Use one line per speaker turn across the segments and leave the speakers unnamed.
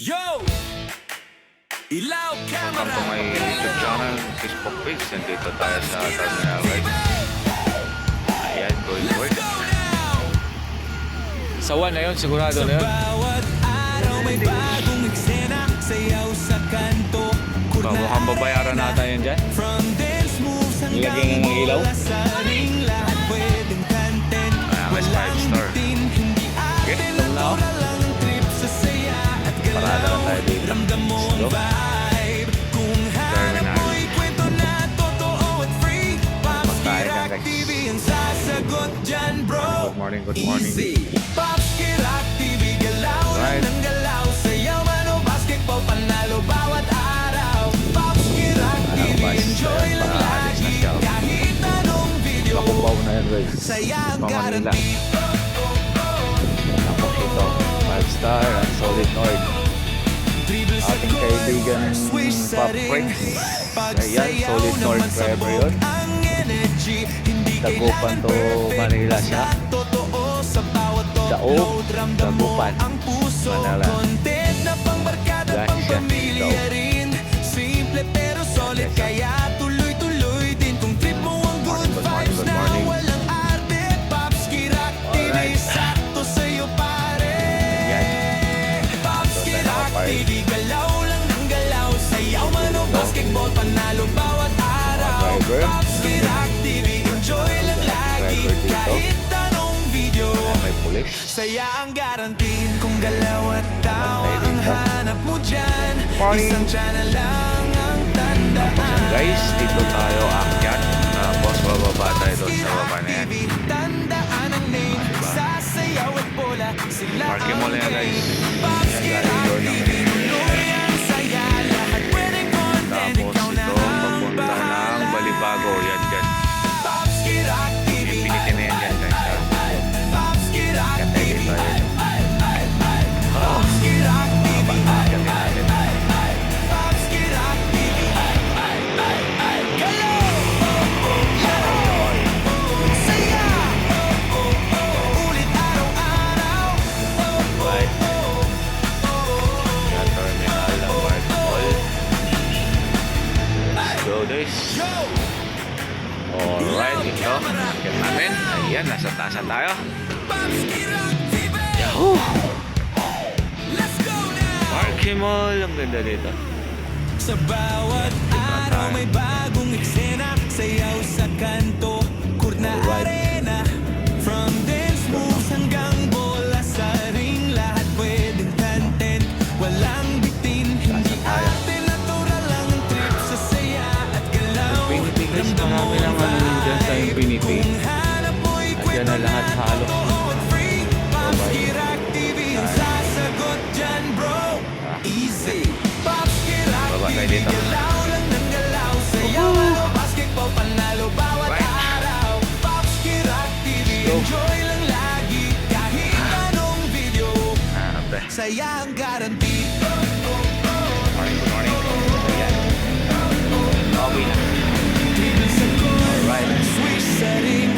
Yo! Ilaw
Welcome
camera!
to my YouTube channel, Facebook page. Nandito tayo sa terminal guys. Ayan, going to work.
Go now!
Sa 1 na yun, sigurado
Sa
na yun.
bawat araw may bagong eksena. Sayaw sa kanto,
Mukhang babayaran natin yan dyan.
From dance moves hanggang
Nilagyan ng ilaw.
bola sa ring. Lahat pwedeng content.
Ayan guys, 5 star.
Hindi
Okay,
atin
ito na ako.
lang trip sa saya at
Parada
galaw.
lang tayo dito.
Ramdam mo ang
Let's go.
vibe. Kung hanap
Terminal.
mo'y kwento na totoo at free. Pops
Pagkain lang,
Kirak
guys.
TV ang sasagot dyan, bro.
Good morning, good morning.
Easy. Pops Kirak TV, galaw
Right.
lang ng galaw. Sayaw man o basketball, panalo bawat araw. Pops Kirak TV,
guys,
enjoy
ayan,
lang
paalis na
lagi.
siya.
Kahit anong video,
Makumpaw na yan guys.
saya ang
Pa Manila.
guarantee.
Tapos ito, 5 star at solid north.
Dribble sa
Ating
goal,
kaibigan
swish sa
Pop
ring.
Breaks. Ayan,
Pagsayaw
solid
naman
north
sa
forever
buong
yun.
ang energy. Hindi
Dagupan to
kailangan
Manila
perfect
siya.
na totoo sa bawat
Daog,
upload. Ramdam mo
Dagupan,
ang puso.
Manila.
Content na pangbarkada,
Dahil
pang
siya,
pamilya
Daog.
rin. Simple pero solid,
Yes, sir.
kaya tuloy-tuloy din. Kung trip mo ang good
Good morning,
vibes
good
na
morning.
walang arte. Pops Kirak TV,
Alright.
sakto sa'yo pare.
Ayan.
Pops
Ito tayo
Kirak
nakapart.
TV, galaw lang ng galaw. Sayaw man o basketball, panalo bawat araw.
Driver.
Pops Kirak TV, enjoy lang lagi.
Driver dito.
Kahit anong video,
Ayan, may pulis.
saya ang guarantee. Kung galaw at tawa
Bantay
ang
dito.
hanap mo dyan.
Morning.
Isang channel lang ang
Ayan
tandaan.
guys, dito tayo akyat.
Tapos bababa tayo doon sa baba na yan.
Tandaan ang name,
Diba?
sasayaw at bola. Sila
Parking mo na yan guys.
Pops
Yan,
Kirak
galing doon ng-
TV, tuloy ang saya. Lahat pwedeng content,
Tapos
ikaw na
ito,
ang
papunta ng
bahala.
Balibago. Yan dyan.
Pops Kirak TV,
Infinity na yan dyan guys.
Pops Kirak
Akyat tayo
TV,
dito. Ayan.
Pops Kirak TV,
Akyat natin.
Pops Kirak TV. Galaw! Saya! Ulit araw-araw.
Right. Yan, terminal ng Mark Mall. Let's go guys. Alright, ito. Akyat namin. Ayan, nasa taasan tayo.
Pops Kirak TV.
Yahoo!
Let's go now!
Parking Mall. Ang ganda dito.
Sa bawat araw may bagong eksena. Sayaw sa kanto, kurna
Alright.
arena. From dance moves hanggang bola sa ring. Lahat pwedeng content, walang bitin. Hindi arte, natural lang ang trip sa saya at galaw.
Infinity guys,
Ramdam mo
marami lang
ang
ano dyan sa
vibe.
Infinity.
Kung hanap mo'y
At yan
kwento
na lahat
na
halos.
totoo at free. Pops
Alright.
Kirak TV ang sasagot dyan, bro. Easy. Pops Kirak
Baba tayo
TV,
dito.
galaw lang ng galaw. Sayaw ano, basketball, panalo bawat
Right.
araw. Pops Kirak TV,
go.
enjoy lang lagi. Kahit anong video,
Ate.
saya ang guarantee.
Morning, good morning. Ayan. Pauwi na.
Dribble sa goal,
Alright.
swish sa ring.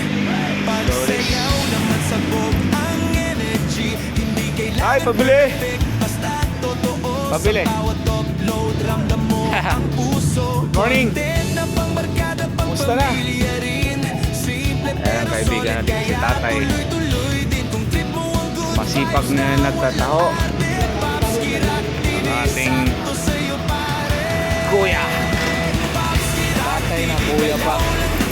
Pagsayaw naman sa buong ang energy. Hindi kailangan
Ay, pabili!
perfect, basta totoo.
Pabili.
Sa bawat upload, ramdam mo ang puso.
Good morning.
Content na pangbarkada, pang
Kumusta na?
pamilya rin. Simple
Ayan,
pero
kaibigan
solid,
natin si
kaya
Tatay.
tuloy-tuloy din. Kung trip mo ang good
Masipag
vibes
na nagtataho.
Pops Kirak TV,
Ang ating
sakto sa'yo, pare.
kuya.
Pops Kirak
Tatay na kuya pa.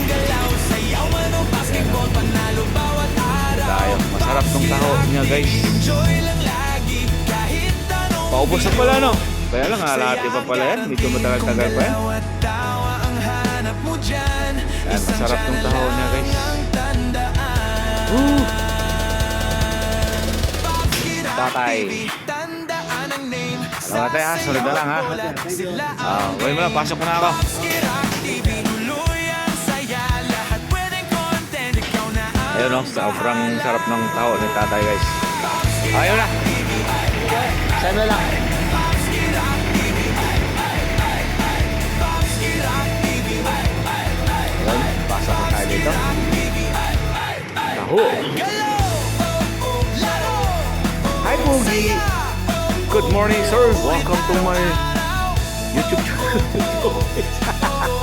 galaw, sayaw man o basketball, panalo bawat araw.
Tayo. Masarap tong taho niya guys.
Enjoy lang lagi, kahit anong
Paubos na pala no? Kaya lang halati pa pala yan. Medyo matagal-tagal pa yan.
Kung galaw at tawa ang hanap mo dyan.
Yan,
Isang
masarap tong
channel
taho niya, guys.
lang ang tandaan.
Woo!
Pops Kirak
Tatay.
TV, tandaan ang name.
Salamat tayo, ha. Sunod na lang, ha.
Bola, sila ang
Gawin mo lang. Pasok na ako.
Pops Kirak TV, tuloy ang saya. Lahat pwedeng content, ikaw na ang
Ayun no. Sobrang sarap ng taho ni tatay guys. Ayun na. Saan na lang?
Pops Kirak TV. Pops Kirak TV.
Ayun. Pasok na tayo dito. Taho.
Galaw! Laro!
Hi Boogie.
Saya!
Good morning, sir. Welcome to my YouTube channel.